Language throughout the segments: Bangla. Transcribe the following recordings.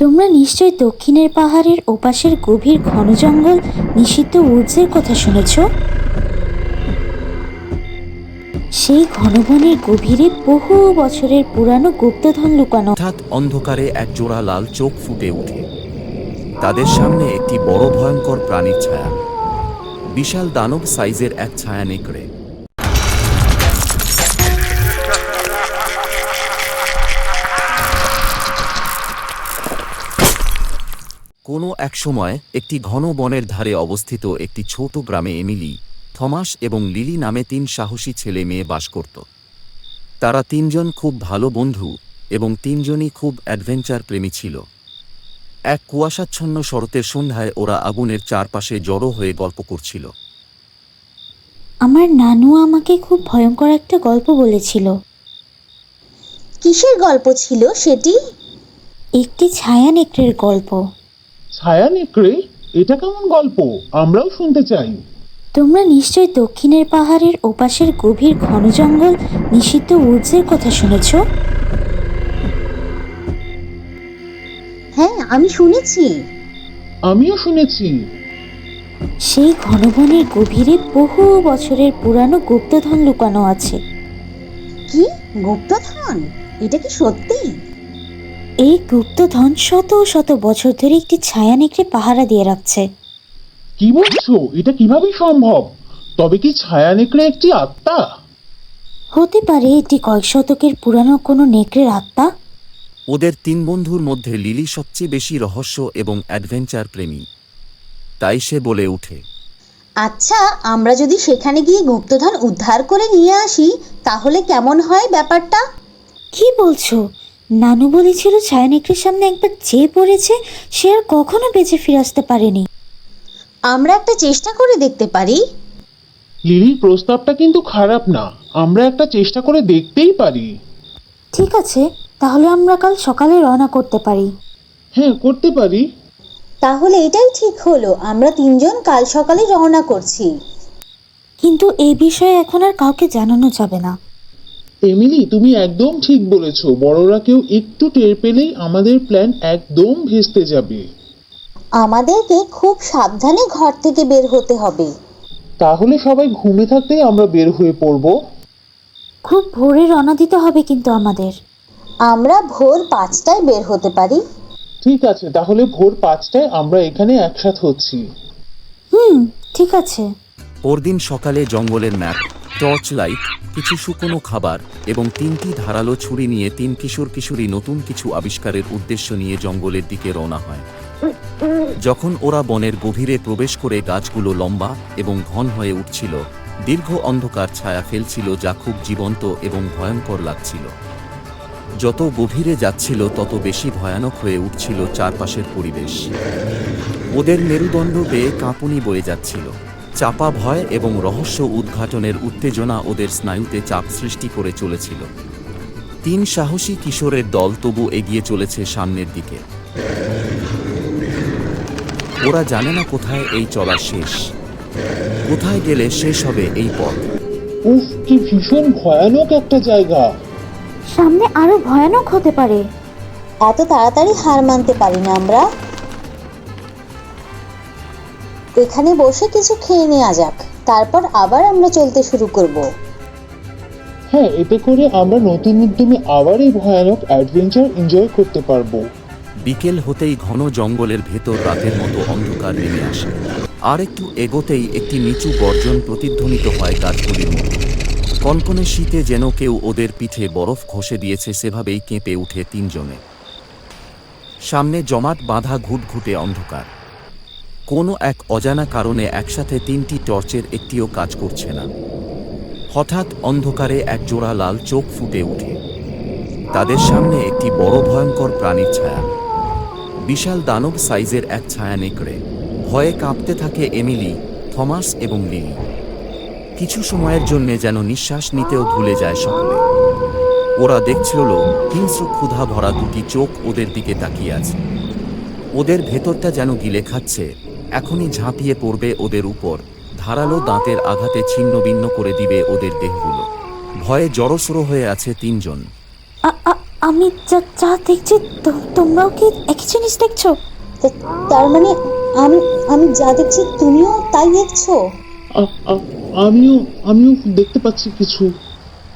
তোমরা নিশ্চয় দক্ষিণের পাহাড়ের ওপাশের গভীর ঘন জঙ্গল নিষিদ্ধ উডসের কথা শুনেছ। সেই ঘন বনের গভীরে বহু বছরের পুরানো গুপ্তধন লুকানো। হঠাৎ অন্ধকারে এক জোড়া লাল চোখ ফুটে ওঠে। তাদের সামনে একটি বড় ভয়ঙ্কর প্রাণীর ছায়া, বিশাল দানব সাইজের এক ছায়া নেকড়ে। কোনো এক সময় একটি ঘন বনের ধারে অবস্থিত একটি ছোট গ্রামে এমিলি, থমাস এবং লিলি নামে 3 সাহসী ছেলে মেয়ে বাস করত। তারা 3 জন খুব ভালো বন্ধু এবং 3 জনই খুব অ্যাডভেঞ্চার প্রেমী ছিল। এক কুয়াশাচ্ছন্ন শরতের সন্ধ্যায় ওরা আগুনের চারপাশে জড়ো হয়ে গল্প করছিল। আমার নানু আমাকে খুব ভয়ঙ্কর একটা গল্প বলেছিল। কিসের গল্প ছিল সেটি? একটি ছায়া নেকড়ের গল্প। ছায়া নেকড়ে? এটা কেমন গল্প? আমরাও শুনতে চাই। তোমরা নিশ্চয় দক্ষিণের পাহাড়ের ওপাশের গভীর ঘন জঙ্গল নিষিদ্ধ উডসের কথা শুনেছ। হ্যাঁ, আমি শুনেছি। আমিও শুনেছি। সেই ঘন বনের গভীরে বহু বছরের পুরানো গুপ্তধন লুকানো আছে। কি গুপ্তধন? এটা কি সত্যি? এই গুপ্তধন শত শত বছর ধরে একটি ছায়া নেকড়ে পাহারা দিয়ে রাখছে। কি বলছো? এটা কিভাবে সম্ভব? তবে কি ছায়া নেকড়ে একটি আত্মা? হতে পারে এটি কয়েক শতকের পুরানো কোনো নেকড়ের আত্মা। ওদের 3 বন্ধুর মধ্যে লিলি সবচেয়ে বেশি রহস্য এবং অ্যাডভেঞ্চার প্রেমী। তাই সে বলে ওঠে, আচ্ছা, আমরা যদি সেখানে গিয়ে গুপ্তধন উদ্ধার করে নিয়ে আসি তাহলে কেমন হয় ব্যাপারটা? কি বলছো? নানু বলেছিল ছায়া নেকড়ের সামনে একবার যে পড়েছে সে আর কখনো বেঁচে ফিরে আসতে পারেনি। আমরা একটা চেষ্টা করে দেখতে পারি। লিলির প্রস্তাবটা কিন্তু খারাপ না। আমরা একটা চেষ্টা করে দেখতেই পারি। ঠিক আছে, তাহলে আমরা কাল সকালে রওনা করতে পারি। হ্যাঁ, করতে পারি। তাহলে এটাই ঠিক হলো, আমরা 3 জন কাল সকালে রওনা করছি। কিন্তু এই বিষয়ে এখন আর কাউকে জানানো যাবে না। এমিলি, তুমি একদম ঠিক বলেছো। বড়রা কেউ একটু টের পেলেই আমাদের প্ল্যান একদম ভেস্তে যাবে। আমাদেরকে খুব সাবধানে ঘর থেকে বের হতে হবে। তাহলে সবাই ঘুমে থাকতেই আমরা বের হয়ে পড়ব। খুব ভোরে রওনা দিতে হবে কিন্তু আমাদের। আমরা ভোর 5টায় বের হতে পারি। ঠিক আছে, তাহলে ভোর 5টায় আমরা এখানে একসাথে হচ্ছি। ঠিক আছে। পরদিন সকালে জঙ্গলের ম্যাপ, টর্চ লাইট, কিছু শুকনো খাবার এবং 3টি ধারালো ছুরি নিয়ে 3 কিশোর কিশোরী নতুন কিছু আবিষ্কারের উদ্দেশ্য নিয়ে জঙ্গলের দিকে রওনা হয়। যখন ওরা বনের গভীরে প্রবেশ করে গাছগুলো লম্বা এবং ঘন হয়ে উঠছিল, দীর্ঘ অন্ধকার ছায়া ফেলছিল যা খুব জীবন্ত এবং ভয়ঙ্কর লাগছিল। যত গভীরে যাচ্ছিল তত বেশি ভয়ানক হয়ে উঠছিল চারপাশের পরিবেশ। ওদের মেরুদণ্ড বেয়ে কাঁপুনি বয়ে যাচ্ছিল। চাপা ভয় এবং রহস্য উদ্ঘাটনের উত্তেজনা ওদের স্নায়ুতে চাপ সৃষ্টি করে চলেছিল। 3 সাহসী কিশোরের দল তবু এগিয়ে চলেছে সামনের দিকে। ওরা জানে না কোথায় এই চলার শেষ, কোথায় গেলে শেষ হবে এই পথ। উফ, কি ভীষণ ভয়ানক একটা জায়গা। সামনে আরো ভয়ানক হতে পারে। এত তাড়াতাড়ি হার মানতে পারি না আমরা। এখানে বসে কিছু খেয়ে নেওয়া যাক, তারপর আবার আমরা চলতে শুরু করব। হ্যাঁ, এতে করে আমরা নতুন উদ্যমে আবার এই ভয়ানক অ্যাডভেঞ্চার এনজয় করতে পারবো। বিকেল হতেই ঘন জঙ্গলের ভেতর রাতের মতো অন্ধকার নেমে আসে। আর একটু এগোতেই একটি নিচু গর্জন প্রতিধ্বনিত হয় গাছগুলির মধ্যে। কনকনে শীতে যেন কেউ ওদের পিঠে বরফ ঘষে দিয়েছে, সেভাবেই কেঁপে উঠে 3 জনে। সামনে জমাট বাঁধা ঘুটঘুটে অন্ধকার। কোনো এক অজানা কারণে একসাথে 3টি টর্চের একটিও কাজ করছে না। হঠাৎ অন্ধকারে এক জোড়া লাল চোখ ফুটে ওঠে। তাদের সামনে একটি বড় ভয়ঙ্কর প্রাণীর ছায়া, বিশাল দানব সাইজের এক ছায়া নেকড়ে। ভয়ে কাঁপতে থাকে এমিলি, থমাস এবং লিলি। কিছু সময়ের জন্য যেন নিঃশ্বাস নিতেও ভুলে যায় সকলে। ওরা দেখছিল হিংস্র ক্ষুধা ভরা 2টি চোখ ওদের দিকে তাকিয়ে আছে। ওদের ভেতরটা যেন গিলে খাচ্ছে, এখনই ঝাঁপিয়ে পড়বে ওদের উপর, ধারালো দাঁতের আঘাতে ছিন্নভিন্ন করে দিবে ওদের দেহগুলো। ভয়ে জড়সড়ো হয়ে আছে 3 জন। আমি যা যা দেখছি তোমরাও কি একই জিনিস দেখছো? তার মানে আমি আমি যা দেখছি তুমিও তাই দেখছো? আ- আ- আমিও আমিও দেখতে পাচ্ছি কিছু।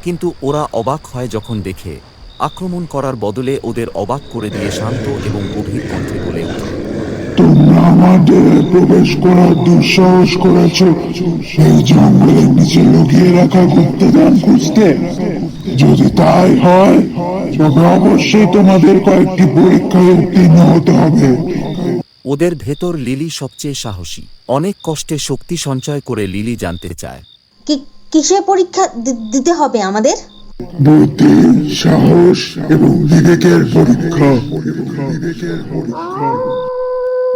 কিন্তু ওরা অবাক হয় যখন দেখে আক্রমণ করার বদলে ওদের অবাক করে দিয়ে শান্ত এবং গভীর কণ্ঠে বলে ওঠে, তোমরা আমাদের প্রবেশ করার দুঃসাহস করেছ এই জঙ্গলের নিচে লুকিয়ে রাখা গুপ্তধন খুঁজতে। যদি তাই হয় তবে অবশ্যই তোমাদের কয়েকটি পরীক্ষায় উত্তীর্ণ হতে হবে। ওদের ভেতর লিলি সবচেয়ে সাহসী। অনেক কষ্টে শক্তি সঞ্চয় করে লিলি জানতে চায়, কিসের পরীক্ষা দিতে হবে আমাদের? বুদ্ধি, সাহস এবং বিবেকের পরীক্ষা।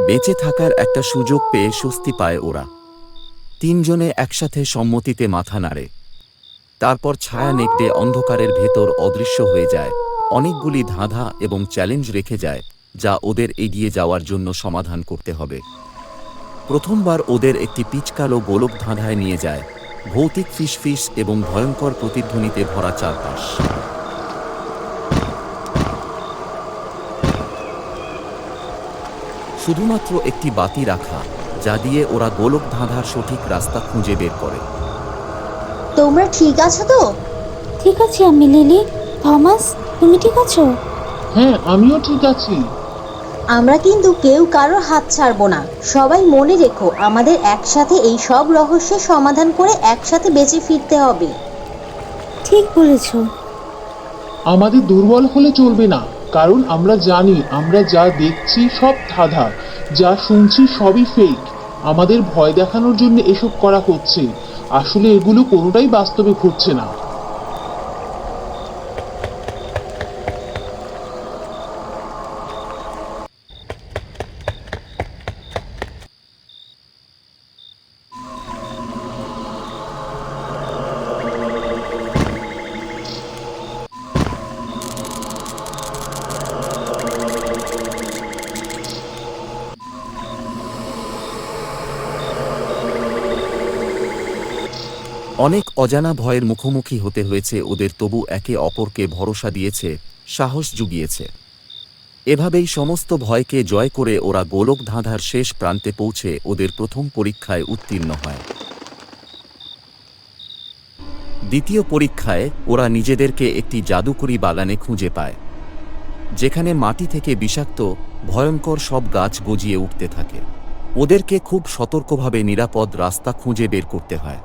বেঁচে থাকার একটা সুযোগ পেয়ে স্বস্তি পায় ওরা। তিনজনে একসাথে সম্মতিতে মাথা নাড়ে। তারপর ছায়া নেকড়ে অন্ধকারের ভেতর অদৃশ্য হয়ে যায়, অনেকগুলি ধাঁধা এবং চ্যালেঞ্জ রেখে যায় যা ওদের এগিয়ে যাওয়ার জন্য সমাধান করতে হবে। প্রথমবার ওদের একটি পিচকালো গোলক ধাঁধায় নিয়ে যায়, ভৌতিক ফিসফিস এবং ভয়ঙ্কর প্রতিধ্বনিতে ভরা চারপাশ। শুধুমাত্র একটি বাতি রাখা, যা দিয়ে ওরা গোলক ধাঁধার সঠিক রাস্তা খুঁজে বের করে। তোমরা ঠিক আছো তো? ঠিক আছে আমি, লিলি। থমাস, তুমি ঠিক আছো? হ্যাঁ, আমিও ঠিক আছি। আমরা কিন্তু কেউ কারোর হাত ছাড়বো না। সবাই মনে রেখো, আমাদের একসাথে এই সব রহস্যের সমাধান করে একসাথে বেঁচে ফিরতে হবে। ঠিক বলেছো। আমাদের দুর্বল হলে চলবে না, কারণ আমরা জানি আমরা যা দেখছি সব ধাঁধা, যা শুনছি সবই ফেক। আমাদের ভয় দেখানোর জন্য এসব করা হচ্ছে, আসলে এগুলো কোনোটাই বাস্তবে ঘটছে না। অনেক অজানা ভয়ের মুখোমুখি হতে হয়েছে ওদের, তবু একে অপরকে ভরসা দিয়েছে, সাহস জুগিয়েছে। এভাবেই সমস্ত ভয়কে জয় করে ওরা গোলক ধাঁধার শেষ প্রান্তে পৌঁছে ওদের প্রথম পরীক্ষায় উত্তীর্ণ হয়। দ্বিতীয় পরীক্ষায় ওরা নিজেদেরকে একটি জাদুকরি বাগানে খুঁজে পায়, যেখানে মাটি থেকে বিষাক্ত ভয়ঙ্কর সব গাছ গজিয়ে উঠতে থাকে। ওদেরকে খুব সতর্কভাবে নিরাপদ রাস্তা খুঁজে বের করতে হয়।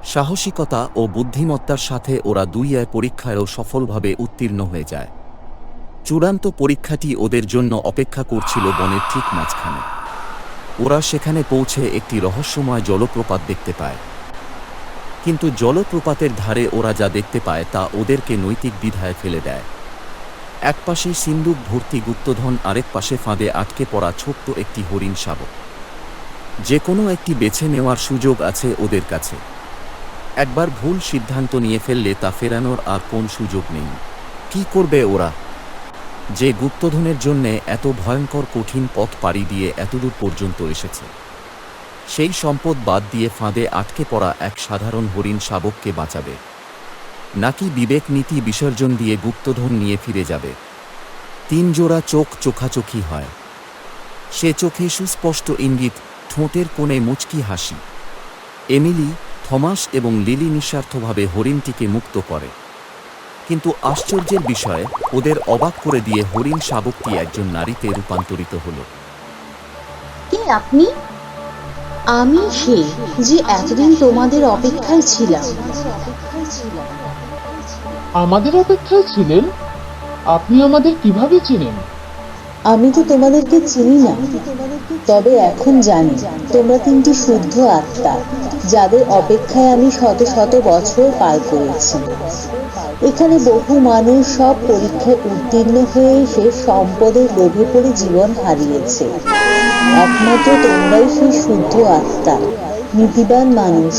সাহসিকতা ও বুদ্ধিমত্তার সাথে ওরা দুইয়ের পরীক্ষায়ও সফলভাবে উত্তীর্ণ হয়ে যায়। চূড়ান্ত পরীক্ষাটি ওদের জন্য অপেক্ষা করছিল বনের ঠিক মাঝখানে। ওরা সেখানে পৌঁছে একটি রহস্যময় জলপ্রপাত দেখতে পায়, কিন্তু জলপ্রপাতের ধারে ওরা যা দেখতে পায় তা ওদেরকে নৈতিক দ্বিধায় ফেলে দেয়। একপাশে সিন্দুক ভর্তি গুপ্তধন, আরেক পাশে ফাঁদে আটকে পড়া ছোট্ট একটি হরিণ শাবক। যে কোনো একটি বেছে নেওয়ার সুযোগ আছে ওদের কাছে। একবার ভুল সিদ্ধান্ত নিয়ে ফেললে তা ফেরানোর আর কোন সুযোগ নেই। কি করবে ওরা, যে গুপ্তধনের জন্যে এত ভয়ঙ্কর কঠিন পথ পাড়ি দিয়ে এতদূর পর্যন্ত এসেছে? সেই সম্পদ বাদ দিয়ে ফাঁদে আটকে পড়া এক সাধারণ হরিণ শাবককে বাঁচাবে, নাকি বিবেক নীতি বিসর্জন দিয়ে গুপ্তধন নিয়ে ফিরে যাবে? তিন জোড়া চোখ চোখাচোখি হয়। সে চোখে সুস্পষ্ট ইঙ্গিত, ঠোঁটের কোণে মুচকি হাসি। এমিলি, থমাস এবং লিলি নিঃস্বার্থভাবে হরিণটিকে মুক্ত করে। কিন্তু আশ্চর্যের বিষয়, ওদের অবাক করে দিয়ে হরিণ শাবকটি একজন নারীতে রূপান্তরিত হল। কে আপনি? আমি সে যে এতদিন তোমাদের অপেক্ষায় ছিলাম। আমাদের অপেক্ষায় ছিলেন? আপনি আমাদের কিভাবে চেনেন? আমি তো তোমাদেরকে চিনি না, তবে এখন জানি তোমরা তিনটি শুদ্ধ আত্মা, যাদের অপেক্ষায় আমি শত শত বছর পার করেছি। এখানে বহু মানুষ সব পরীক্ষায় উত্তীর্ণ হয়ে এসে সম্পদের লোভে পড়ে জীবন হারিয়েছে। একমাত্র তোমরাই সেই শুদ্ধ আত্মা, নীতিবান মানুষ,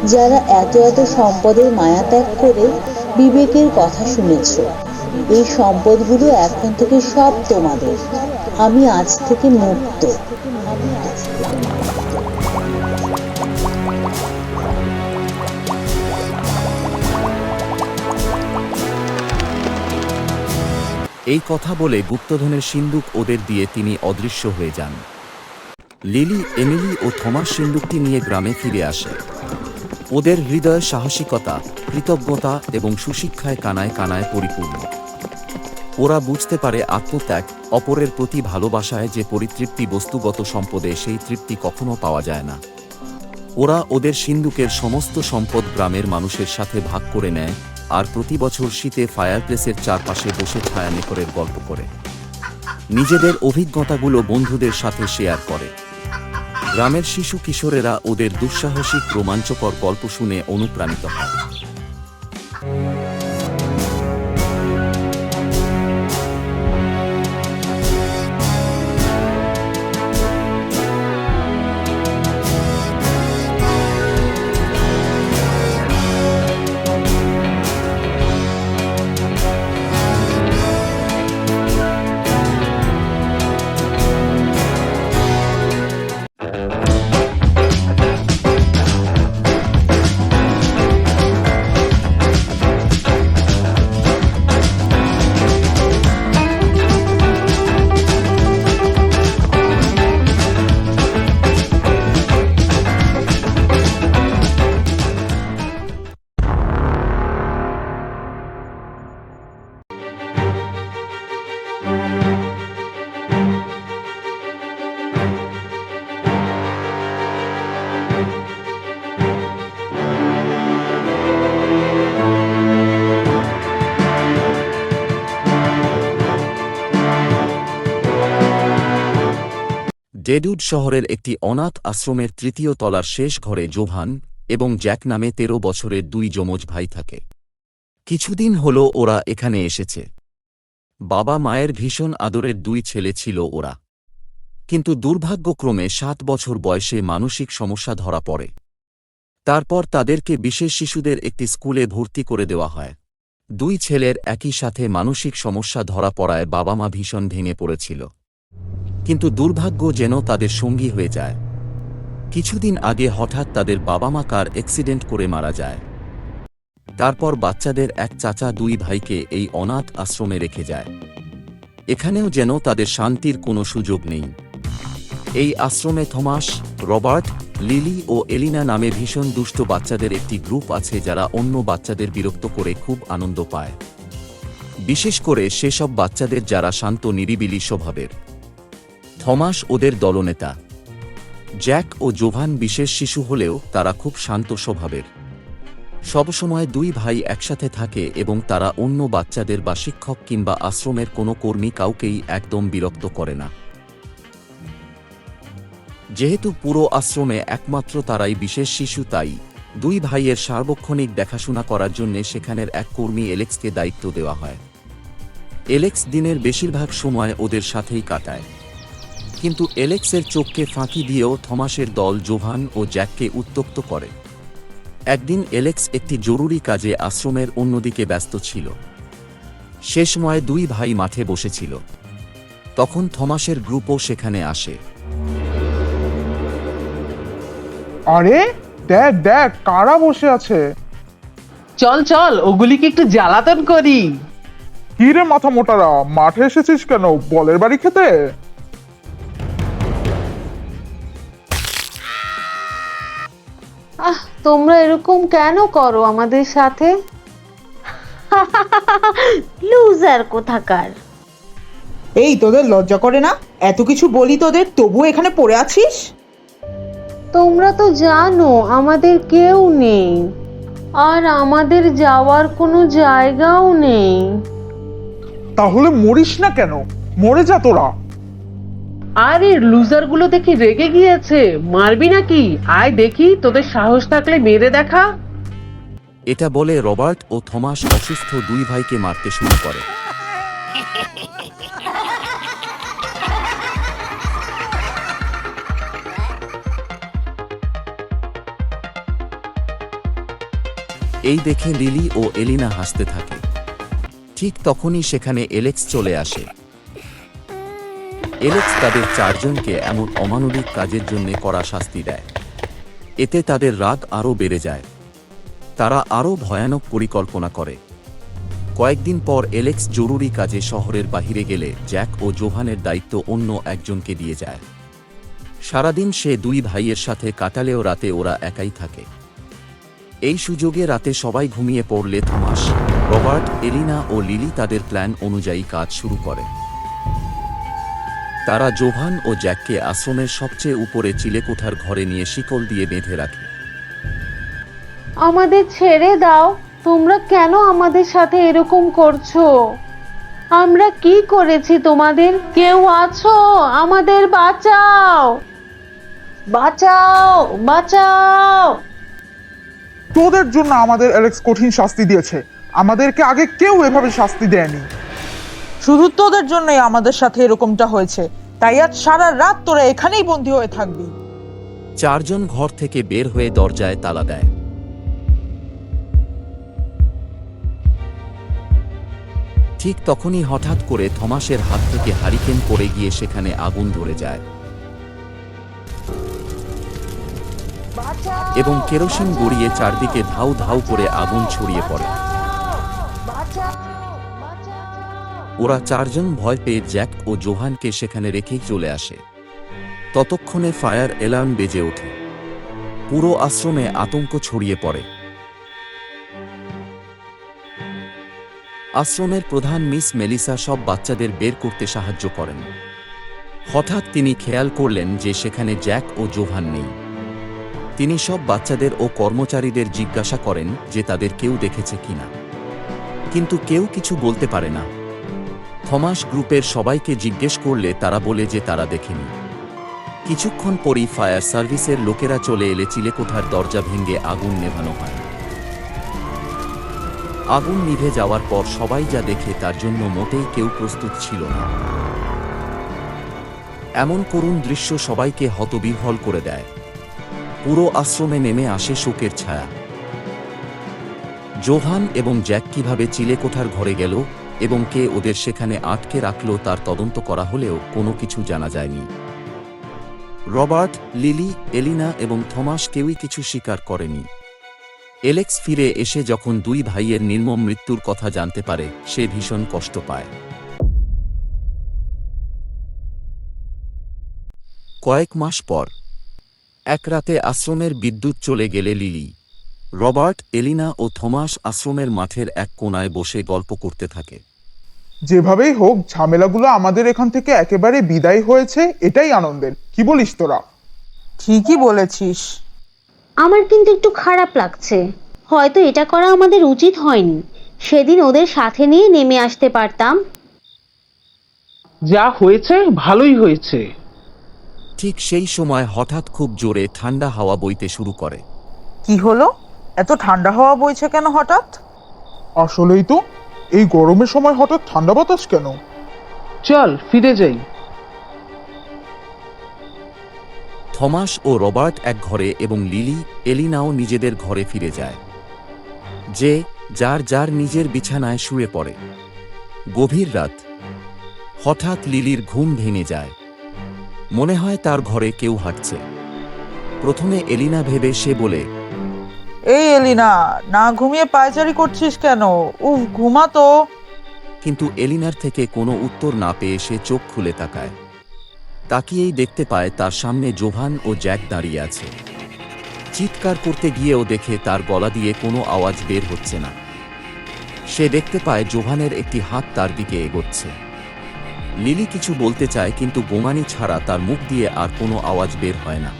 যারা এত এত সম্পদের মায়া ত্যাগ করে বিবেকের কথা শুনেছ। এই সম্পদগুলো এখন থেকে সব তোমাদের। আমি আজ থেকে মুক্ত। এই কথা বলে গুপ্তধনের সিন্দুক ওদের দিয়ে তিনি অদৃশ্য হয়ে যান। লিলি, এমিলি ও থমাস সিন্দুকটি নিয়ে গ্রামে ফিরে আসে। ওদের হৃদয় সাহসিকতা, কৃতজ্ঞতা এবং সুশিক্ষায় কানায় কানায় পরিপূর্ণ। ওরা বুঝতে পারে আত্মত্যাগ, অপরের প্রতি ভালোবাসায় যে পরিতৃপ্তি বস্তুগত সম্পদে সেই তৃপ্তি কখনো পাওয়া যায় না। ওরা ওদের সিন্দুকের সমস্ত সম্পদ গ্রামের মানুষের সাথে ভাগ করে নেয় আর প্রতি বছর শীতে ফায়ারপ্লেসের চারপাশে বসে ছায়ানেকরের গল্প করে নিজেদের অভিজ্ঞতাগুলো বন্ধুদের সাথে শেয়ার করে। গ্রামের শিশু কিশোরেরা ওদের দুঃসাহসিক রোমাঞ্চকর গল্প শুনে অনুপ্রাণিত হয়। ডেডউড শহরের একটি অনাথ আশ্রমের তৃতীয় তলার শেষ ঘরে জোভান এবং জ্যাক নামে 13 বছরের দুই যমজ ভাই থাকে। কিছুদিন হল ওরা এখানে এসেছে। বাবা মায়ের ভীষণ আদরের দুই ছেলে ছিল ওরা, কিন্তু দুর্ভাগ্যক্রমে 7 বছর বয়সে মানসিক সমস্যা ধরা পড়ে। তারপর তাদেরকে বিশেষ শিশুদের একটি স্কুলে ভর্তি করে দেওয়া হয়। দুই ছেলের একই সাথে মানসিক সমস্যা ধরা পড়ায় বাবা মা ভীষণ ভেঙে পড়েছিল, কিন্তু দুর্ভাগ্য যেন তাদের সঙ্গী হয়ে যায়। কিছুদিন আগে হঠাৎ তাদের বাবা মা কার অ্যাক্সিডেন্ট করে মারা যায়। তারপর বাচ্চাদের এক চাচা দুই ভাইকে এই অনাথ আশ্রমে রেখে যায়। এখানেও যেন তাদের শান্তির কোনো সুযোগ নেই। এই আশ্রমে থমাস, রবার্ট, লিলি ও এলিনা নামে ভীষণ দুষ্ট বাচ্চাদের একটি গ্রুপ আছে যারা অন্য বাচ্চাদের বিরক্ত করে খুব আনন্দ পায়, বিশেষ করে সেসব বাচ্চাদের যারা শান্ত নিরিবিলি স্বভাবের। থমাস ওদের দলনেতা। জ্যাক ও জোভান বিশেষ শিশু হলেও তারা খুব শান্ত স্বভাবের। সবসময় দুই ভাই একসাথে থাকে এবং তারা অন্য বাচ্চাদের বা শিক্ষক কিংবা আশ্রমের কোনো কর্মী কাউকেই একদম বিরক্ত করে না। যেহেতু পুরো আশ্রমে একমাত্র তারাই বিশেষ শিশু, তাই দুই ভাইয়ের সার্বক্ষণিক দেখাশোনা করার জন্য সেখানের এক কর্মী এলেক্সকে দায়িত্ব দেওয়া হয়। এলেক্স দিনের বেশিরভাগ সময় ওদের সাথেই কাটায়, কিন্তু এলেক্সের চোখকে ফাঁকি দিয়েও থমাসের দল জোভান ও জ্যাককে উত্ত্যক্ত করে। একদিন এলেক্স একটি জরুরি কাজে আশ্রমের অন্যদিকে ব্যস্ত ছিল। সে সময় দুই ভাই মাঠে বসেছিল। তখন থমাসের গ্রুপও সেখানে আসে। আরে দেখ দেখ কারা বসে আছে। চল চল ওগুলিকে একটু জ্বালাতন করি। কি রে মাথা মোটারা, মাঠে এসেছিস কেন? বলের বাড়ি খেতে? তোমরা এরকম কেন করো আমাদের সাথে? লুজার কোথাকার। এই তোদের লজ্জা করে না? এত কিছু বলি তোদের, তবু এখানে পড়ে আছিস? তোমরা তো জানো আমাদের কেউ নেই, আর আমাদের যাওয়ার কোনো জায়গাও নেই। তাহলে মরিস না কেন? মরে যা তোরা। আরে লুজার গুলো দেখি রেগে গিয়েছে, মারবি নাকি? আয় দেখি, তোদের সাহস থাকলে মেরে দেখা। এটা বলে রবার্ট ও থমাস অসুস্থ দুই ভাইকে মারতে শুরু করে। এই দেখে লিলি ও এলিনা হাসতে থাকে। ঠিক তখনই সেখানে এলেক্স চলে আসে। এলেক্স তাদের চারজনকে এমন অমানবিক কাজের জন্য কড়া শাস্তি দেয়। এতে তাদের রাগ আরও বেড়ে যায়। তারা আরও ভয়ানক পরিকল্পনা করে। কয়েকদিন পর এলেক্স জরুরি কাজে শহরের বাহিরে গেলে জ্যাক ও জোভানের দায়িত্ব অন্য একজনকে দিয়ে যায়। সারাদিন সে দুই ভাইয়ের সাথে কাটালেও রাতে ওরা একাই থাকে। এই সুযোগে রাতে সবাই ঘুমিয়ে পড়লে থমাস, রবার্ট, এলিনা ও লিলি তাদের প্ল্যান অনুযায়ী কাজ শুরু করে। তারা জোভান ও জ্যাককে আশ্রমের সবচেয়ে উপরে চিলেকোঠার ঘরে নিয়ে শিকল দিয়ে বেঁধে রাখে। আমাদের ছেড়ে দাও, তোমরা কেন আমাদের সাথে এরকম করছো? আমরা কি করেছি তোমাদের? কেউ আছো? আমাদের বাঁচাও, বাঁচাও, বাঁচাও। তোদের জন্য আমাদের অ্যালেক্স কঠিন শাস্তি দিয়েছে। আমাদেরকে আগে কেউ এভাবে শাস্তি দেয়নি। শুধু তোদের জন্যই আমাদের সাথে এরকমটা হয়েছে, তাই আজ সারা রাত তোরা এখানেই বন্দী হয়ে থাকবি। চারজন ঘর থেকে বের হয়ে দরজায় তালা দেয়। ঠিক তখনই হঠাৎ করে থমাসের হাত থেকে হারিকেন পড়ে গিয়ে সেখানে আগুন ধরে যায় এবং কেরোসিন গড়িয়ে চারদিকে ধাউ ধাউ করে আগুন ছড়িয়ে পড়ে। ওরা চারজন ভয় পেয়ে জ্যাক ও জোহানকে সেখানে রেখেই চলে আসে। ততক্ষণে ফায়ার অ্যালার্ম বেজে ওঠে। পুরো আশ্রমে আতঙ্ক ছড়িয়ে পড়ে। আশ্রমের প্রধান মিস মেলিসা সব বাচ্চাদের বের করতে সাহায্য করেন। হঠাৎ তিনি খেয়াল করলেন যে সেখানে জ্যাক ও জোভান নেই। তিনি সব বাচ্চাদের ও কর্মচারীদের জিজ্ঞাসা করেন যে তাদের কেউ দেখেছে কিনা, কিন্তু কেউ কিছু বলতে পারে না। থমাস গ্রুপের সবাইকে জিজ্ঞেস করলে তারা বলে যে তারা দেখেনি। কিছুক্ষণ পরই ফায়ার সার্ভিসের লোকেরা চলে এলে চিলেকোঠার দরজা ভেঙে আগুন নেভানো হয়। আগুন নিভে যাওয়ার পর সবাই যা দেখে তার জন্য মোটেই কেউ প্রস্তুত ছিল না। এমন করুণ দৃশ্য সবাইকে হতবিহ্বল করে দেয়। পুরো আশ্রমে নেমে আসে শোকের ছায়া। জোহান এবং জ্যাক কিভাবে চিলেকোঠার ঘরে গেল এবং কে ওদের সেখানে আটকে রাখল তার তদন্ত করা হলেও কোনো কিছু জানা যায়নি। রবার্ট, লিলি, এলিনা এবং থমাস কেউই কিছু স্বীকার করেনি। এলেক্স ফিরে এসে যখন দুই ভাইয়ের নির্মম মৃত্যুর কথা জানতে পারে সে ভীষণ কষ্ট পায়। কয়েক মাস পর এক রাতে আশ্রমের বিদ্যুৎ চলে গেলে লিলি, রবার্ট, এলিনা ও থমাস আশ্রমের মাঠের এক কোণায় বসে গল্প করতে থাকে। যেভাবেই হোক ঝামেলাগুলো আমাদের এখান থেকে একেবারে বিদায় হয়েছে, এটাই আনন্দের। কি বলিস তোরা? ঠিকই বলেছিস। আমার কিন্তু একটু খারাপ লাগছে। হয়তো এটা করা আমাদের উচিত হয়নি। সেদিন ওদের সাথে নিয়ে নেমে আসতে পারতাম। যা হয়েছে ভালোই হয়েছে। ঠিক সেই সময় হঠাৎ খুব জোরে ঠান্ডা হাওয়া বইতে শুরু করে। কি হলো? এত ঠান্ডা হাওয়া বইছে কেন হঠাৎ? আসলেই তো, এই গরমের সময় হঠাৎ ঠান্ডা বাতাস কেন? চল ফিরে যাই। থমাস ও রবার্ট এক ঘরে এবং লিলি, এলিনাও নিজেদের ঘরে ফিরে যায়। যে যার যার নিজের বিছানায় শুয়ে পড়ে। গভীর রাত। হঠাৎ লিলির ঘুম ভেঙে যায়। মনে হয় তার ঘরে কেউ হাঁটছে। প্রথমে এলিনা ভেবে সে বলে, এই এলিনা, না ঘুমিয়ে পায়চারি করছিস কেন? উফ, ঘুমা তো। কিন্তু এলিনার থেকে কোনো উত্তর না পেয়ে সে চোখ খুলে তাকায়। তাকিয়েই দেখতে পায় তার সামনে জোভান ও জ্যাক দাঁড়িয়ে আছে। চিৎকার করতে গিয়েও দেখে তার গলা দিয়ে কোনো আওয়াজ বের হচ্ছে না। সে দেখতে পায় জোভানের একটি হাত তার দিকে এগোচ্ছে। লিলি কিছু বলতে চায় কিন্তু গোঙানি ছাড়া তার মুখ দিয়ে আর কোনো আওয়াজ বের হয় না।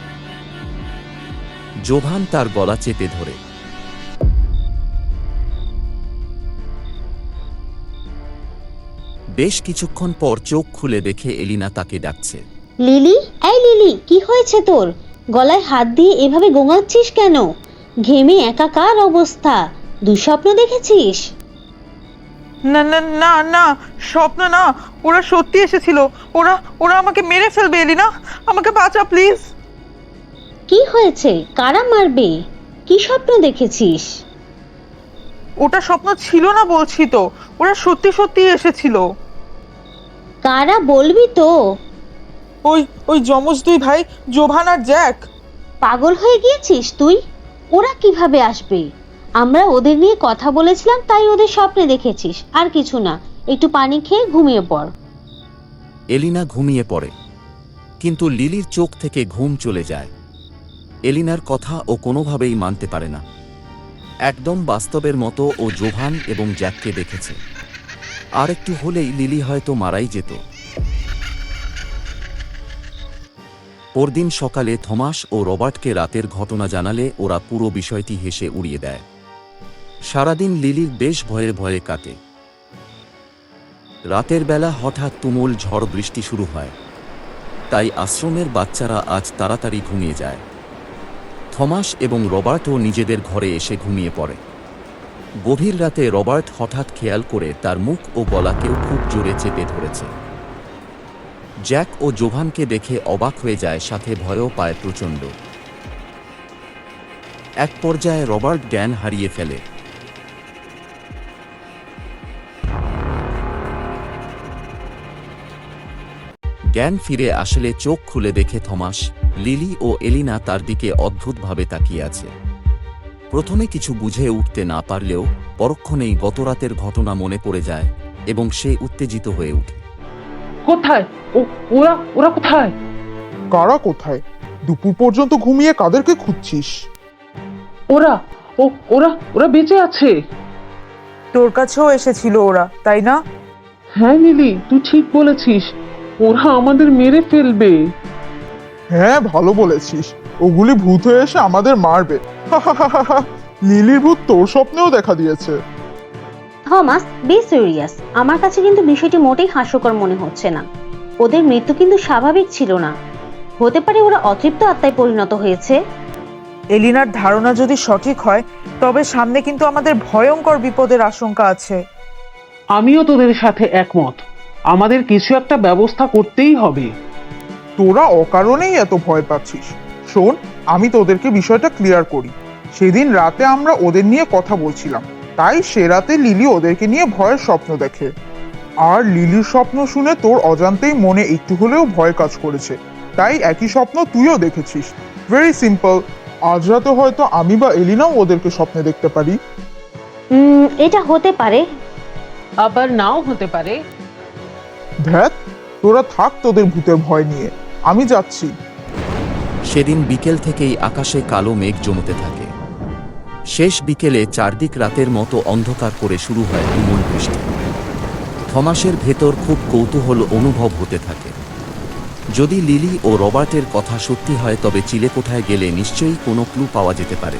জোভান তার গলা চেপে ধরে। বেশ কিছুক্ষণ পর চোখ খুলে দেখে এলিনা তাকে ডাকছে। লিলি, এই লিলি, কি হয়েছে তোর? গলায় হাত দিয়ে এভাবে গোঙাচ্ছিস কেন? ঘেমে একাকার অবস্থা। দুঃস্বপ্ন দেখেছিস? না না না না, স্বপ্ন না, ওরা সত্যি এসেছিল। ওরা ওরা আমাকে মেরে ফেলবে। এলিনা, আমাকে বাঁচা প্লিজ। কি হয়েছে? কারা মারবে? কি স্বপ্ন দেখেছিস? ওটা স্বপ্ন ছিল না বলছি তো, ওরা সত্যি সত্যি এসেছিল। কারা বলবি তো? ওই ওই যমজ দুই ভাই, জোভান আর জ্যাক। পাগল হয়ে গিয়েছিস তুই? ওরা কিভাবে আসবে? আমরা ওদের নিয়ে কথা বলেছিলাম, তাই ওদের স্বপ্নে দেখেছিস, আর কিছু না। একটু পানি খেয়ে ঘুমিয়ে পড়। এলিনা ঘুমিয়ে পড়ে, কিন্তু লিলির চোখ থেকে ঘুম চলে যায়। এলিনার কথা ও কোনোভাবেই মানতে পারে না। একদম বাস্তবের মতো ও জোভান এবং জ্যাককে দেখেছে। আর একটু হলেই লিলি হয়তো মারাই যেত। পরদিন সকালে থমাস ও রবার্টকে রাতের ঘটনা জানালে ওরা পুরো বিষয়টি হেসে উড়িয়ে দেয়। সারাদিন লিলির বেশ ভয়ে ভয়ে কাটে। রাতের বেলা হঠাৎ তুমুল ঝড় বৃষ্টি শুরু হয়, তাই আশ্রমের বাচ্চারা আজ তাড়াতাড়ি ঘুমিয়ে যায়। থমাস এবং রবার্টও নিজেদের ঘরে এসে ঘুমিয়ে পড়ে। গভীর রাতে রবার্ট হঠাৎ খেয়াল করে তার মুখ ও গলাকেও খুব জোরে চেপে ধরেছে। জ্যাক ও জোভানকে দেখে অবাক হয়ে যায়, সাথে ভয়ও পায় প্রচণ্ড। এক পর্যায়ে রবার্ট জ্ঞান হারিয়ে ফেলে। জ্ঞান ফিরে আসলে চোখ খুলে দেখে থমাস, লিলি ও এলিনা তার দিকে অদ্ভুতভাবে তাকিয়ে আছে। প্রথমে কিছু বুঝে উঠতে না পারলেও পরক্ষণেই গতরাতের ঘটনা মনে পড়ে যায় এবং সে উত্তেজিত হয়ে ওঠে। কোথায় ওরা ওরা কোথায়? কারা কোথায়? দুপুর পর্যন্ত ঘুমিয়ে কাদেরকে খুঁজছিস? ওরা ওরা ওরা বেঁচে আছে। তোর কাছেও এসেছিল ওরা, তাই না? হ্যাঁ লিলি, তুই ঠিক বলেছিস, ওরা আমাদের মেরে ফেলবে। হ্যাঁ, ভালো বলেছিস। ওগুলি ভূত হয়ে এসে আমাদের মারবে। লিলির ভূত তোর স্বপ্নেও দেখা দিয়েছে। Thomas, be serious. আমার কাছে কিন্তু বিষয়টি মোটেই হাস্যকর মনে হচ্ছে না। ওদের মৃত্যু কিন্তু স্বাভাবিক ছিল না। হতে পারে ওরা অতৃপ্ত আত্মায় পরিণত হয়েছে। এলিনার ধারণা যদি সঠিক হয়, তবে সামনে কিন্তু আমাদের ভয়ঙ্কর বিপদের আশঙ্কা আছে। আমিও তোদের সাথে একমত। আমাদের কিছু একটা ব্যবস্থা করতেই হবে। তোরা অকারণেই এত ভয় পাচ্ছিস। শোন, আমি তোদেরকে বিষয়টা ক্লিয়ার করি। সেদিন রাতে আমরা ওদের নিয়ে কথা বলছিলাম, তাই সে রাতে লিলি ওদেরকে নিয়ে ভয়ের স্বপ্ন দেখে। আর লিলির স্বপ্ন শুনে তোর অজান্তেই মনে একটু হলেও ভয় কাজ করেছে, তাই একই স্বপ্ন তুইও দেখেছিস। Very simple. আজ রাতে হয়তো আমি বা এলিনাও ওদেরকে স্বপ্নে দেখতে পারি। এটা হতে পারে, আবার নাও হতে পারে। ধ্যাত, তোরা থাক তোদের ভূতের ভয় নিয়ে, আমি যাচ্ছি। সেদিন বিকেল থেকেই আকাশে কালো মেঘ জমতে থাকে। শেষ বিকেলে চারদিক রাতের মতো অন্ধকার করে শুরু হয় তুমুল বৃষ্টি। থমাসের ভেতর খুব কৌতূহল অনুভব হতে থাকে। যদি লিলি ও রবার্টের কথা সত্যি হয়, তবে চিলেকোঠায় গেলে নিশ্চয়ই কোনো ক্লু পাওয়া যেতে পারে।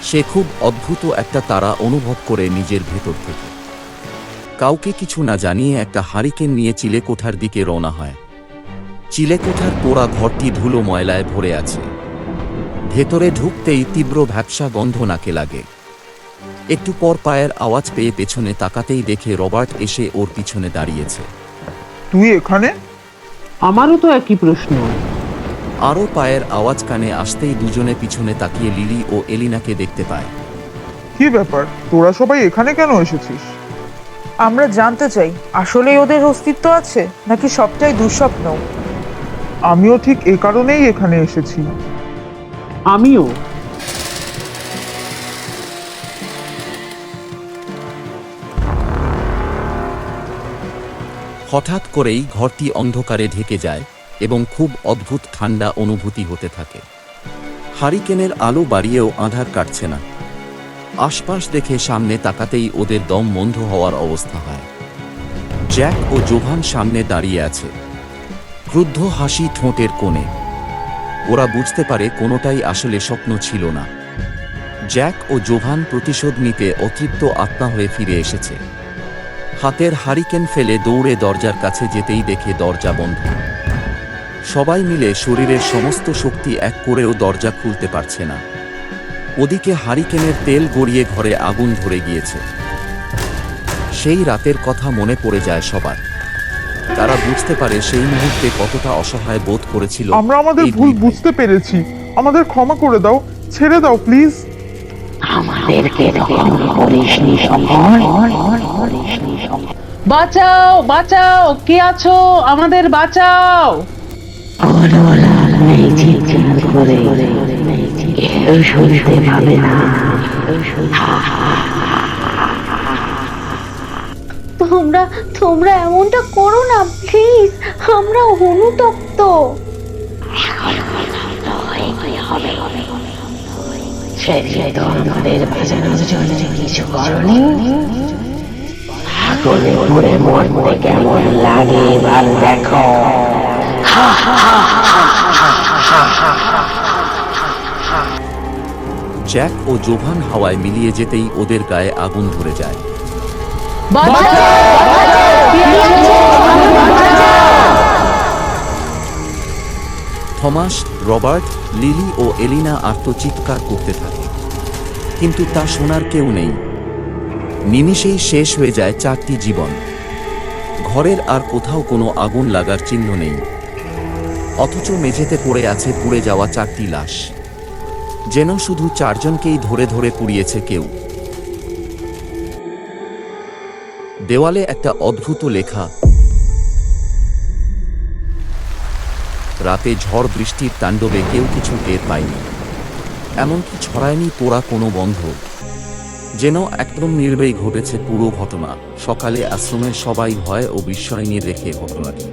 সে খুব অদ্ভুত একটা তাড়া অনুভব করে নিজের ভেতর থেকে। কাউকে কিছু না জানিয়ে একটা হারিকেন নিয়ে চিলেকোঠার দিকে রওনা হয়। চিলেকোঠার পোড়া ঘরটি ধুলো ময়লায় ভরে আছে। ভেতরে ঢুকতেই তীব্র ভ্যাপসা গন্ধ নাকে লাগে। একটু পর পায়ের আওয়াজ পেয়ে পেছনে তাকাতেই দেখে রবার্ট এসে ওর পিছনে দাঁড়িয়েছে। তুই এখানে? আমারও তো একই প্রশ্ন। আরও পায়ের আওয়াজ কানে আসতেই দুজনে পিছনে তাকিয়ে লিলি ও এলিনাকে দেখতে পায়। কি ব্যাপার, তোরা সবাই এখানে কেন এসেছিস? আমরা জানতে চাই, আসলেই ওদের অস্তিত্ব আছে নাকি সবটাই দুঃস্বপ্ন? আমিও ঠিক এই কারণেই এখানে এসেছি। আমিও। হঠাৎ করেই ঘরটি অন্ধকারে ঢেকে যায় এবং খুব অদ্ভুত ঠান্ডা অনুভূতি হতে থাকে। হারিকেনের আলো বাড়িয়েও আঁধার কাটছে না। আশপাশ দেখে সামনে তাকাতেই ওদের দম বন্ধ হওয়ার অবস্থা হয়। জ্যাক ও জোভান সামনে দাঁড়িয়ে আছে, ক্রুদ্ধ হাসি ঠোঁটের কোণে। ওরা বুঝতে পারে কোনোটাই আসলে স্বপ্ন ছিল না। জ্যাক ও জোভান প্রতিশোধ নিতে অতৃপ্ত আত্মা হয়ে ফিরে এসেছে। হাতের হারিকেন ফেলে দৌড়ে দরজার কাছে যেতেই দেখে দরজা বন্ধ। সবাই মিলে শরীরের সমস্ত শক্তি এক করেও দরজা খুলতে পারছে না। ওদিকে হারিকেনের তেল গড়িয়ে ঘরে আগুন ধরে গিয়েছে। সেই রাতের কথা মনে পড়ে যায় সবার। তারা বুঝতে পারে সেই মুহূর্তে কতটা অসহায় বোধ করেছিল। আমরা আমাদের এই ভুল দুই ভাই। বুঝতে পেরেছি, আমাদের ক্ষমা করে দাও, ছেড়ে দাও প্লিজ। বাঁচাও বাঁচাও, কে আছো? আমাদের বাঁচাও। শুনতে পাবে না। তোমরা তোমরা এমনটা করো না প্লিজ, আমরা অনুতপ্ত। জ্যাক ও জোভান হাওয়ায় মিলিয়ে যেতেই ওদের গায়ে আগুন ধরে যায়। থমাস, রবার্ট, লিলি ও এলিনা আর্তচিৎকার করতে থাকে, কিন্তু তা শোনার কেউ নেই। নিমিষেই শেষ হয়ে যায় 4টি জীবন। ঘরের আর কোথাও কোনো আগুন লাগার চিহ্ন নেই, অথচ মেঝেতে পড়ে আছে পুড়ে যাওয়া 4টি লাশ, যেন শুধু 4 জনকেই ধরে ধরে পুড়িয়েছে কেউ। দেওয়ালে একটা অদ্ভুত লেখা, রাতে ঝড় বৃষ্টির তাণ্ডবে কেউ কিছু টের পায়নি, এমনকি ছড়ায়নি পোড়া কোনো গন্ধ, যেন একদম নির্ভেই ঘটেছে পুরো ঘটনা। সকালে আশ্রমের সবাই ভয় ও বিস্ময় নিয়ে দেখে ঘটনাটি।